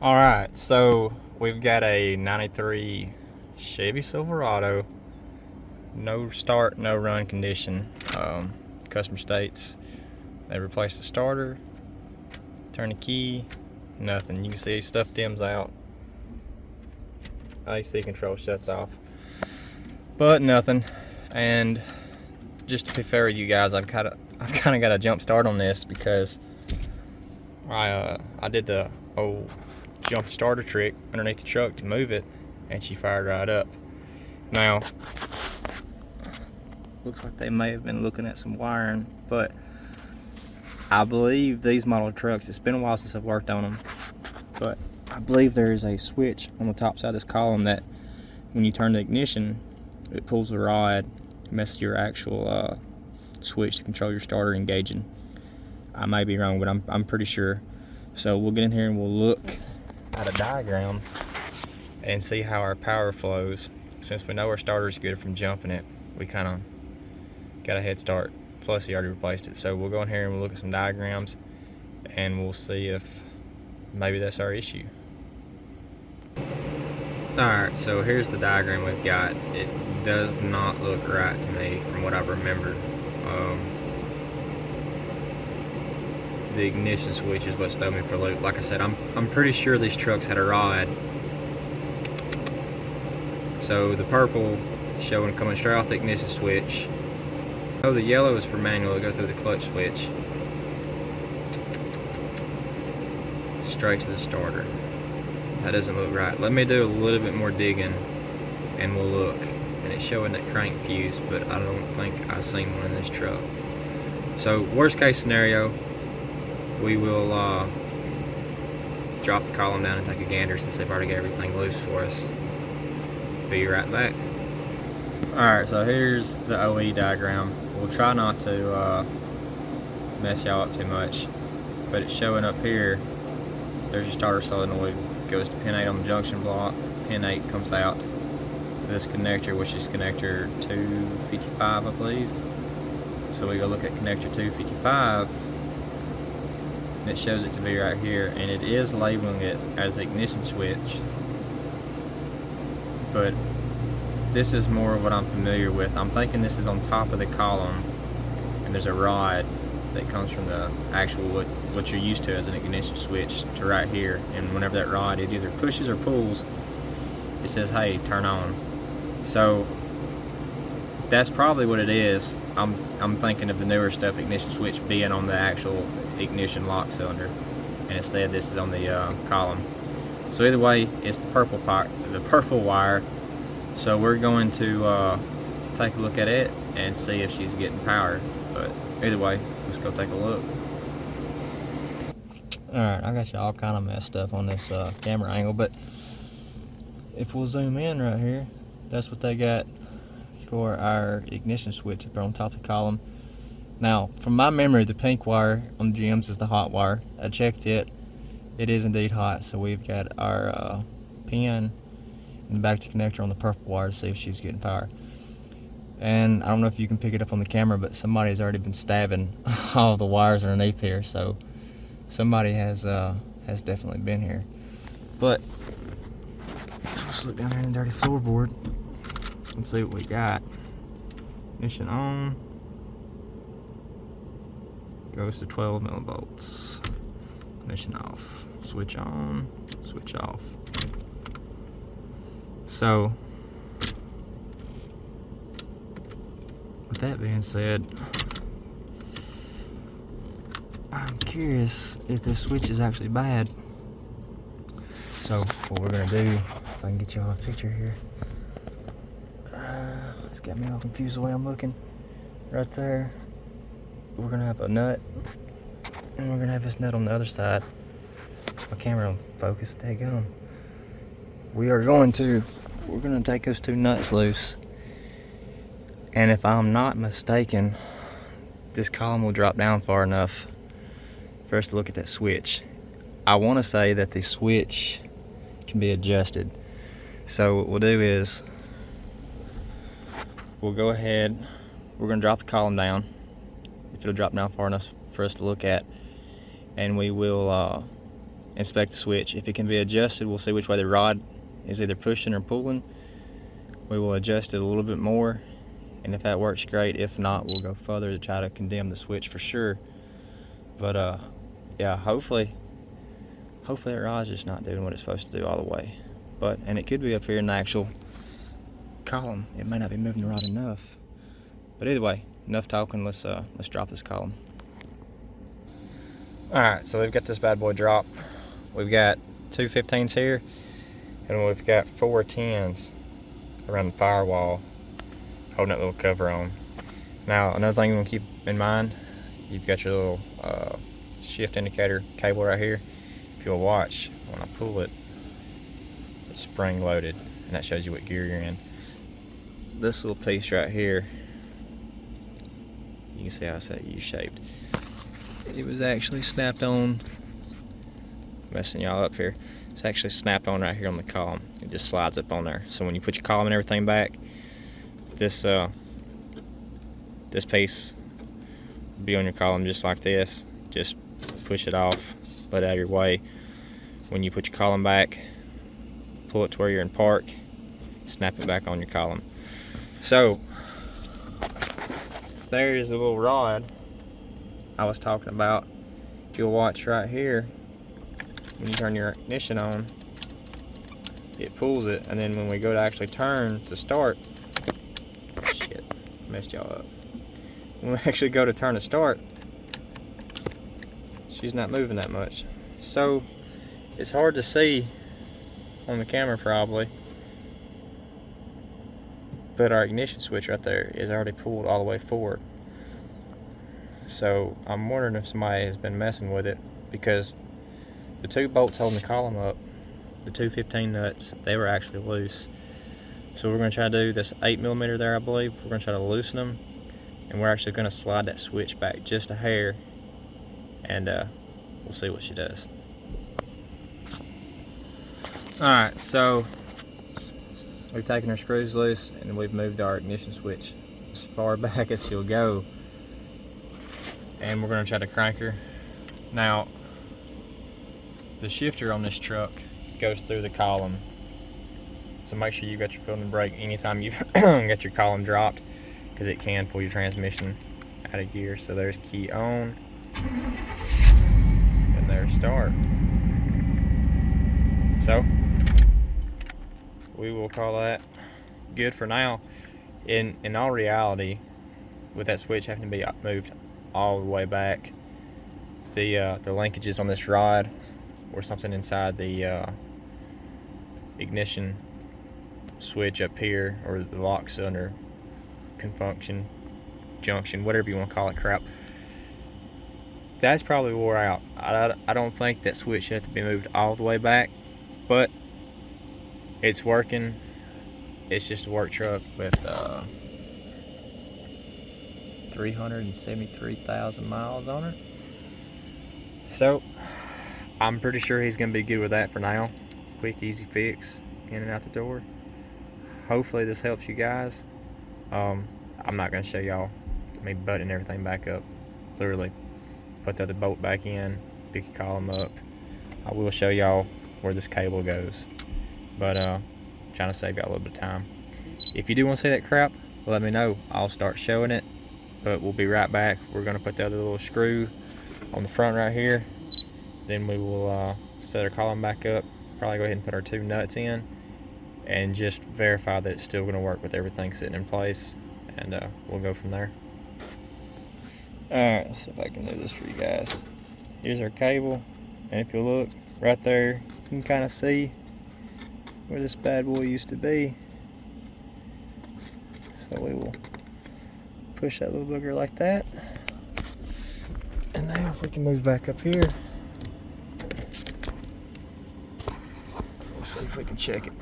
Alright, so we've got a 93 Chevy Silverado, no start, no run condition. Customer states they replaced the starter, turn the key, nothing. You can see stuff dims out, AC control shuts off, but nothing. And just to be fair with you guys, I've kind of got a jump start on this because I did the old jump starter trick underneath the truck to move it, and she fired right up. Now, looks like they may have been looking at some wiring, but I believe these model trucks, it's been a while since I've worked on them, but I believe there is a switch on the top side of this column that when you turn the ignition, it pulls the rod, messes your actual switch to control your starter engaging. I may be wrong, but I'm pretty sure. So we'll get in here and we'll look at a diagram and see how our power flows. Since we know our starter's good from jumping it, we kind of got a head start. Plus he already replaced it. So we'll go in here and we'll look at some diagrams and we'll see if maybe that's our issue. Alright, so here's the diagram we've got. It does not look right to me from what I remember. The ignition switch is what's throwing me for a loop. Like I said, I'm pretty sure these trucks had a rod. So the purple showing coming straight off the ignition switch. Oh, the yellow is for manual, to go through the clutch switch. Straight to the starter. That doesn't look right. Let me do a little bit more digging and we'll look. And it's showing that crank fuse, but I don't think I've seen one in this truck. So worst case scenario, we will drop the column down and take a gander since they've already got everything loose for us. Be right back. Alright, so here's the OE diagram. We'll try not to mess y'all up too much, but it's showing up here. There's your starter solenoid, goes to pin 8 on the junction block. Pin 8 comes out to this connector, which is connector 255, I believe. So we go look at connector 255. It shows it to be right here, and it is labeling it as the ignition switch, but this is more of what I'm familiar with. I'm thinking this is on top of the column and there's a rod that comes from the actual what you're used to as an ignition switch to right here, and whenever that rod it either pushes or pulls, it says hey, turn on. So that's probably what it is. I'm thinking of the newer stuff, ignition switch being on the actual ignition lock cylinder, and instead this is on the column. So either way, it's the purple part, the purple wire. So we're going to take a look at it and see if she's getting power. But either way, let's go take a look. Alright, I got you all kind of messed up on this camera angle, but if we'll zoom in right here, that's what they got for our ignition switch up on top of the column. Now, from my memory, the pink wire on the GMs is the hot wire. I checked it. It is indeed hot, so we've got our pin in the back to connector on the purple wire to see if she's getting power. And I don't know if you can pick it up on the camera, but somebody's already been stabbing all the wires underneath here, so somebody has definitely been here. But let's look down here in the dirty floorboard and see what we got. Ignition on. Goes to 12 millivolts. Ignition off. Switch on. Switch off. So, with that being said, I'm curious if this switch is actually bad. So, what we're gonna do, if I can get y'all a picture here. It's got me all confused the way I'm looking. Right there, we're gonna have a nut, and we're gonna have this nut on the other side. My camera don't focus, take it on. We're gonna take those two nuts loose, and if I'm not mistaken, this column will drop down far enough for us to look at that switch. I want to say that the switch can be adjusted. So what we'll do is we'll go ahead, we're gonna drop the column down, if it'll drop down far enough for us to look at, and we will inspect the switch. If it can be adjusted, we'll see which way the rod is either pushing or pulling. We will adjust it a little bit more, and if that works, great. If not, we'll go further to try to condemn the switch for sure. But yeah, hopefully that rod's just not doing what it's supposed to do all the way. And it could be up here in the actual column. It may not be moving the rod enough. But either way, enough talking. Let's drop this column. All right, so we've got this bad boy dropped. We've got 2 15s here, and we've got 4 10s around the firewall, holding that little cover on. Now, another thing you want to keep in mind, you've got your little shift indicator cable right here. If you'll watch, when I pull it, it's spring loaded, and that shows you what gear you're in. This little piece right here, you can see how it's that U-shaped. It was actually snapped on, messing y'all up here. It's actually snapped on right here on the column. It just slides up on there. So when you put your column and everything back, this piece will be on your column just like this. Just push it off, let it out of your way. When you put your column back, pull it to where you're in park, snap it back on your column. So there is a little rod I was talking about. If you'll watch right here, when you turn your ignition on, it pulls it, and then when we go to actually turn to start, shit, messed y'all up. When we actually go to turn to start, she's not moving that much. So it's hard to see on the camera probably, but our ignition switch right there is already pulled all the way forward. So I'm wondering if somebody has been messing with it, because the 2 bolts holding the column up, the 2 15 nuts, they were actually loose. So we're going to try to do this 8mm there, I believe. We're going to try to loosen them, and we're actually going to slide that switch back just a hair, and we'll see what she does. Alright, so we've taken our screws loose, and we've moved our ignition switch as far back as she'll go, and we're going to try to crank her. Now, the shifter on this truck goes through the column, so make sure you got your foot on the brake anytime you got your column dropped, because it can pull your transmission out of gear. So there's key on, and there's start. So we will call that good for now. In all reality, with that switch having to be moved all the way back, the linkages on this rod or something inside the ignition switch up here, or the lock cylinder junction, whatever you want to call it, crap, that's probably wore out. I don't think that switch should have to be moved all the way back, but it's working. It's just a work truck with 373,000 miles on her. So I'm pretty sure he's going to be good with that for now. Quick, easy fix, in and out the door. Hopefully this helps you guys. I'm not going to show y'all me buttoning everything back up. Literally put the other bolt back in, pick your column up. I will show y'all where this cable goes, but trying to save y'all a little bit of time. If you do want to see that crap, let me know. I'll start showing it, but we'll be right back. We're going to put the other little screw on the front right here. Then we will set our column back up, probably go ahead and put our 2 nuts in, and just verify that it's still going to work with everything sitting in place, and we'll go from there. Alright, let's see if I can do this for you guys. Here's our cable, and if you look right there, you can kind of see where this bad boy used to be. So we will push that little booger like that. And now if we can move back up here, let's see if we can check it.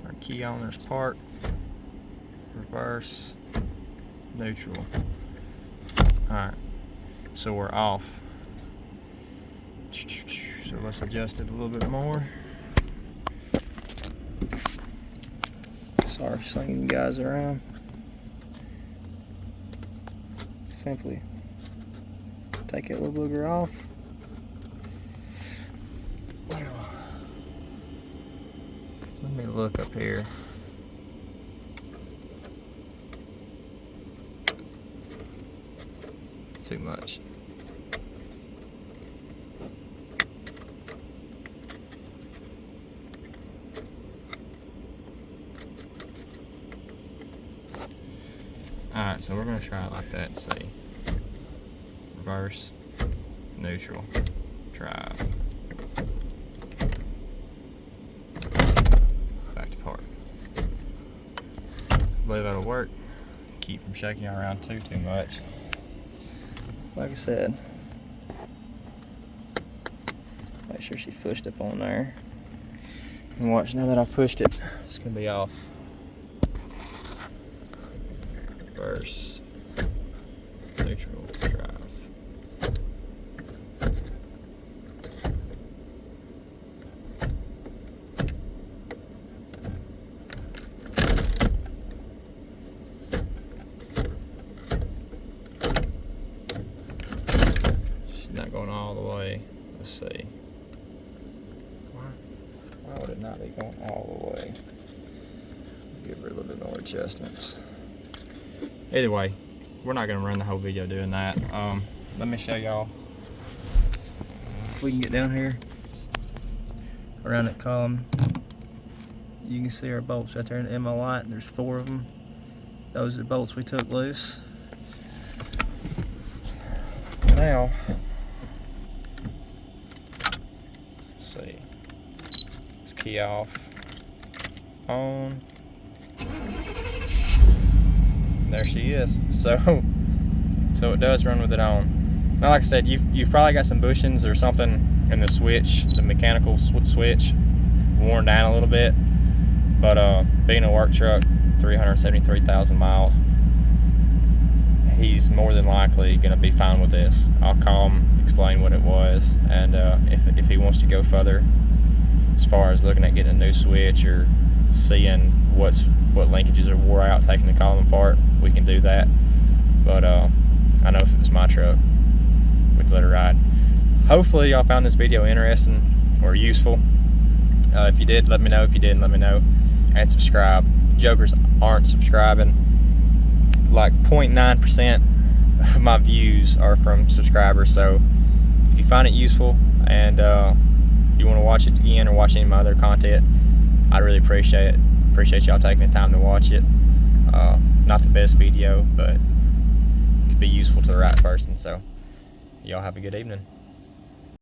Our key on, there's park, reverse, neutral. Alright, so we're off. So let's adjust it a little bit more. Sorry for slinging you guys around. Simply take that little booger off. look up here. Too much. Alright, so we're going to try it like that and see. Reverse, neutral, drive. Back to park. I believe that'll work. Keep from shaking around too much. Like I said, make sure she's pushed up on there. And watch, now that I've pushed it, it's going to be off. Reverse, neutral, drive. She's not going all the way. Let's see. Why would it not be going all the way? Give her a little bit more adjustments. Either way, we're not going to run the whole video doing that. Let me show y'all if we can get down here around that column. You can see our bolts right there in my light. There's 4 of them. Those are the bolts we took loose. Now, let's see. Let's key off. On. There she is. So it does run with it on. Now, like I said, you've probably got some bushings or something in the switch, the mechanical switch, worn down a little bit. But being a work truck, 373,000 miles, he's more than likely going to be fine with this. I'll call him, explain what it was, and if he wants to go further, as far as looking at getting a new switch or seeing what linkages are wore out, taking the column apart, we can do that. But I know if it was my truck, we'd let it ride. Hopefully y'all found this video interesting or useful. If you did, let me know. If you didn't, let me know. And subscribe. Jokers aren't subscribing. Like 0.9% of my views are from subscribers. So if you find it useful and you want to watch it again or watch any of my other content, I'd really appreciate it. Appreciate y'all taking the time to watch it. Not the best video, but it could be useful to the right person. So y'all have a good evening.